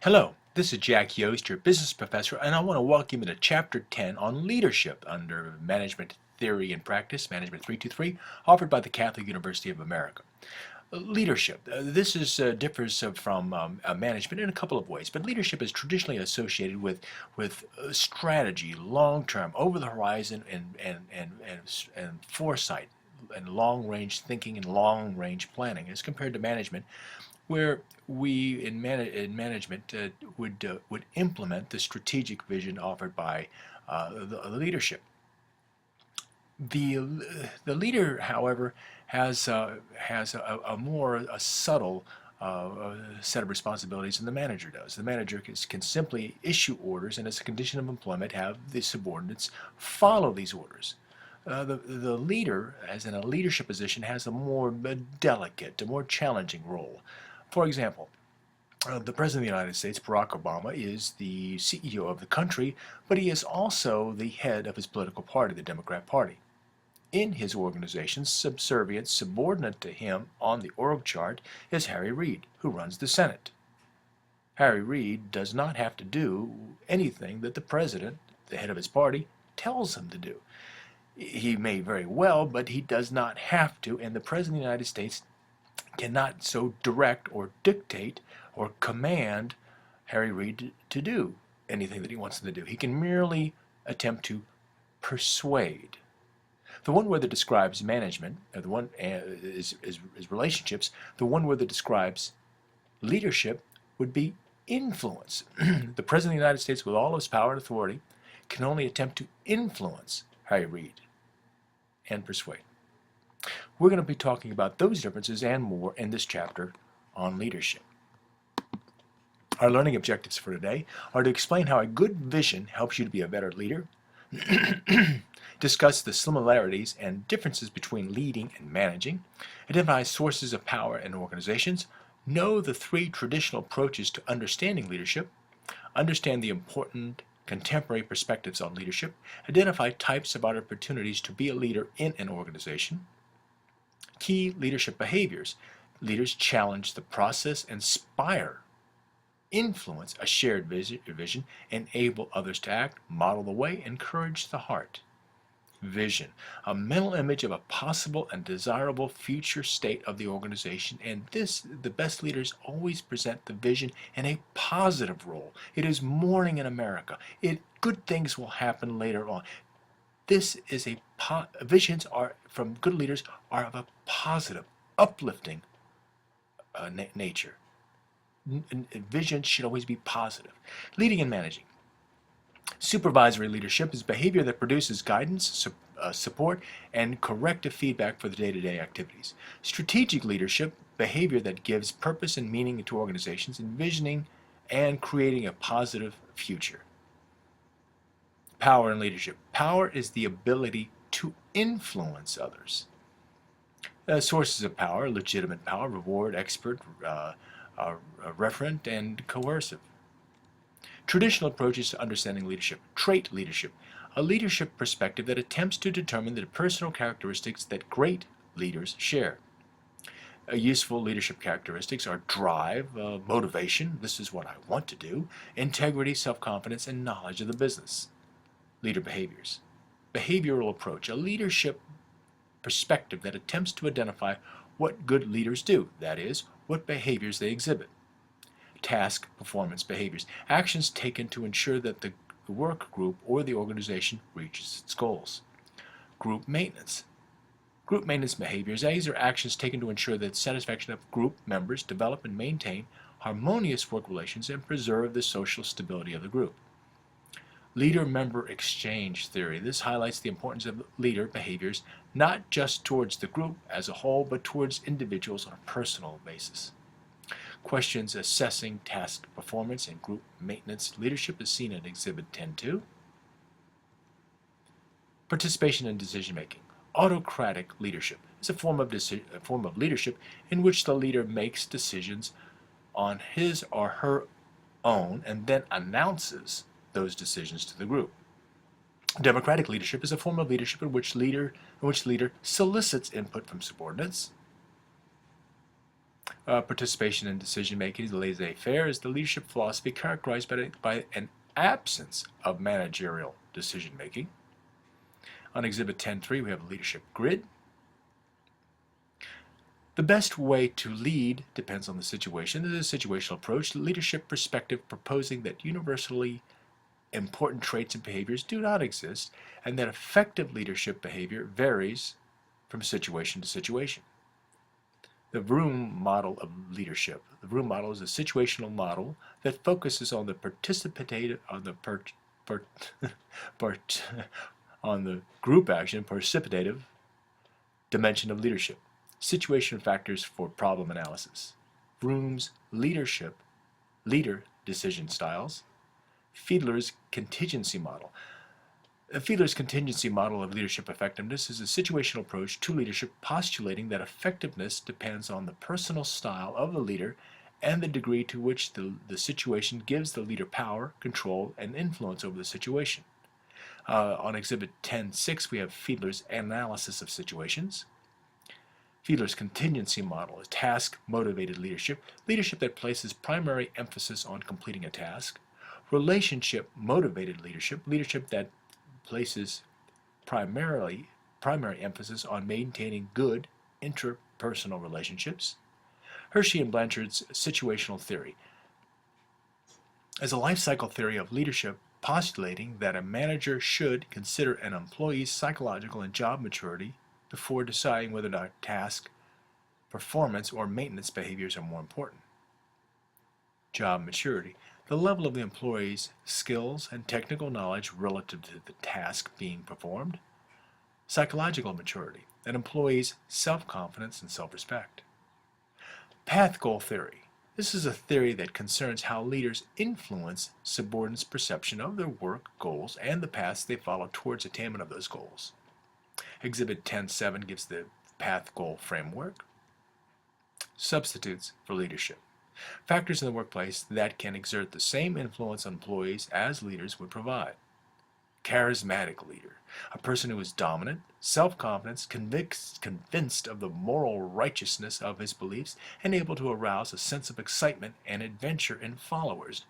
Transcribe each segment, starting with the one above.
Hello, this is Jack Yost, your business professor, and I want to welcome you to Chapter 10 on leadership under Management Theory and Practice, Management 323, offered by the Catholic University of America. Leadership. This differs from management in a couple of ways, but leadership is traditionally associated with strategy, long-term, over-the-horizon, and foresight, and long-range thinking and long-range planning, as compared to management, where we in management would implement the strategic vision offered by the leadership. The the leader, however, has a more subtle set of responsibilities than the manager does. The manager can simply issue orders, and as a condition of employment, have the subordinates follow these orders. The leader, as in a leadership position, has a more delicate, a more challenging role. For example, the President of the United States, Barack Obama, is the CEO of the country, but he is also the head of his political party, the Democrat Party. In his organization, subordinate to him on the org chart is Harry Reid, who runs the Senate. Harry Reid does not have to do anything that the president, the head of his party, tells him to do. He may very well, but he does not have to, and the President of the United States cannot so direct or dictate or command Harry Reid to do anything that he wants him to do. He can merely attempt to persuade. The one word that describes management, or the one is relationships. The one word that describes leadership would be influence. The President of the United States, with all his power and authority, can only attempt to influence Harry Reid and persuade. We're going to be talking about those differences and more in this chapter on leadership. Our learning objectives for today are to explain how a good vision helps you to be a better leader, discuss the similarities and differences between leading and managing, identify sources of power in organizations, know the three traditional approaches to understanding leadership, understand the important contemporary perspectives on leadership, identify types of opportunities to be a leader in an organization, key leadership behaviors. Leaders challenge the process, inspire, influence a shared vision, enable others to act, model the way, encourage the heart. Vision, a mental image of a possible and desirable future state of the organization, and the best leaders always present the vision in a positive role. It is morning in America. Good things will happen later on. This is visions are from good leaders are of a positive, uplifting nature. Vision should always be positive. Leading and managing. Supervisory leadership is behavior that produces guidance, support, and corrective feedback for the day-to-day activities. Strategic leadership, behavior that gives purpose and meaning to organizations, envisioning and creating a positive future. Power and leadership. Power is the ability to influence others. Sources of power: legitimate power, reward, expert, referent, and coercive. Traditional approaches to understanding leadership. Trait leadership, a leadership perspective that attempts to determine the personal characteristics that great leaders share. Useful leadership characteristics are drive, motivation, this is what I want to do, integrity, self-confidence, and knowledge of the business. Leader behaviors. Behavioral approach, a leadership perspective that attempts to identify what good leaders do, that is, what behaviors they exhibit. Task performance behaviors, actions taken to ensure that the work group or the organization reaches its goals. Group maintenance. Group maintenance behaviors, these are actions taken to ensure that satisfaction of group members develop and maintain harmonious work relations and preserve the social stability of the group. Leader-member exchange theory. This highlights the importance of leader behaviors not just towards the group as a whole, but towards individuals on a personal basis. Questions assessing task performance and group maintenance leadership is seen in Exhibit 10.2. Participation in decision-making. Autocratic leadership is a form of leadership in which the leader makes decisions on his or her own and then announces those decisions to the group. Democratic leadership is a form of leadership in which leader solicits input from subordinates. Participation in decision-making, the laissez-faire, is the leadership philosophy characterized by an absence of managerial decision-making. On Exhibit 10.3, we have a leadership grid. The best way to lead depends on the situation. This is a situational approach, the leadership perspective proposing that universally important traits and behaviors do not exist, and that effective leadership behavior varies from situation to situation. The Vroom model of leadership. The Vroom model is a situational model that focuses on the participative, on the group action, participative dimension of leadership. Situation factors for problem analysis. Vroom's leader decision styles. Fiedler's contingency model. Fiedler's contingency model of leadership effectiveness is a situational approach to leadership postulating that effectiveness depends on the personal style of the leader and the degree to which the situation gives the leader power, control, and influence over the situation. On Exhibit 10.6, we have Fiedler's analysis of situations. Fiedler's contingency model is task-motivated leadership, leadership that places primary emphasis on completing a task. Relationship-motivated leadership, leadership that places primary emphasis on maintaining good interpersonal relationships. Hershey and Blanchard's situational theory is a life cycle theory of leadership postulating that a manager should consider an employee's psychological and job maturity before deciding whether or not task, performance, or maintenance behaviors are more important. Job maturity, the level of the employee's skills and technical knowledge relative to the task being performed. Psychological maturity, an employee's self-confidence and self-respect. Path goal theory. This is a theory that concerns how leaders influence subordinates' perception of their work goals and the paths they follow towards attainment of those goals. Exhibit 10.7 gives the path goal framework. Substitutes for leadership. Factors in the workplace that can exert the same influence on employees as leaders would provide. Charismatic leader, a person who is dominant, self-confident, convinced of the moral righteousness of his beliefs, and able to arouse a sense of excitement and adventure in followers.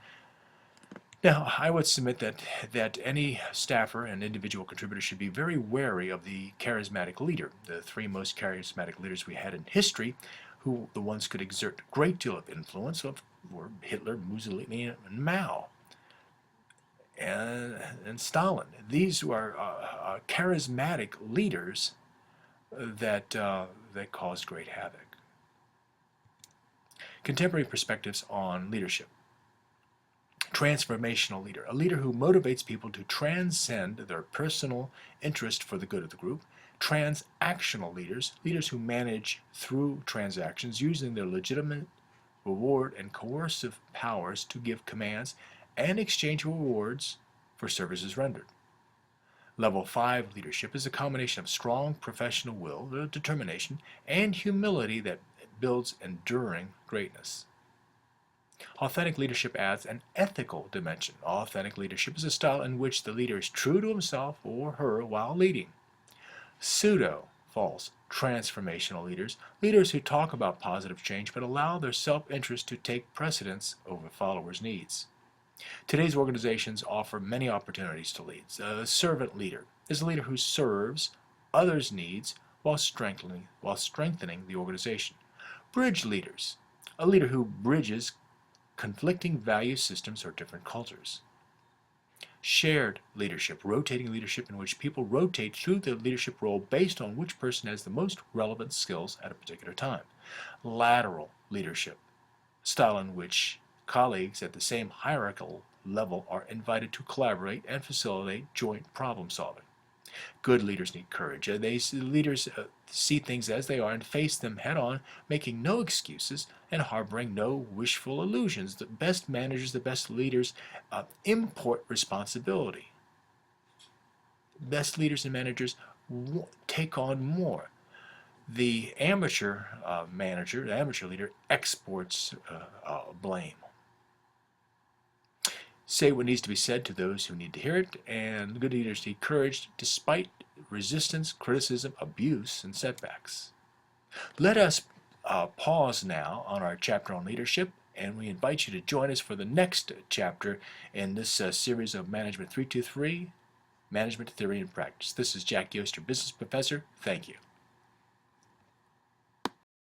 Now, I would submit that any staffer and individual contributor should be very wary of the charismatic leader. The three most charismatic leaders we had in history, who the ones could exert a great deal of influence of, were Hitler, Mussolini, and Mao, and Stalin. These were charismatic leaders that caused great havoc. Contemporary perspectives on leadership. Transformational leader, a leader who motivates people to transcend their personal interest for the good of the group. Transactional leaders, leaders who manage through transactions using their legitimate reward and coercive powers to give commands and exchange rewards for services rendered. Level 5 leadership is a combination of strong professional will, determination, and humility that builds enduring greatness. Authentic leadership adds an ethical dimension. Authentic leadership is a style in which the leader is true to himself or her while leading. Pseudo-false transformational leaders, leaders who talk about positive change but allow their self-interest to take precedence over followers' needs. Today's organizations offer many opportunities to lead. A servant leader is a leader who serves others' needs while strengthening the organization. Bridge leaders, a leader who bridges conflicting value systems or different cultures. Shared leadership, rotating leadership in which people rotate through the leadership role based on which person has the most relevant skills at a particular time. Lateral leadership, style in which colleagues at the same hierarchical level are invited to collaborate and facilitate joint problem solving. Good leaders need courage. Leaders see things as they are and face them head on, making no excuses and harboring no wishful illusions. The best managers, the best leaders import responsibility. Best leaders and managers take on more. The amateur manager, the amateur leader, exports blame. Say what needs to be said to those who need to hear it, and good leaders need courage despite resistance, criticism, abuse, and setbacks. Let us pause now on our chapter on leadership, and we invite you to join us for the next chapter in this series of Management 323, Management Theory and Practice. This is Jack Yost, your business professor. Thank you.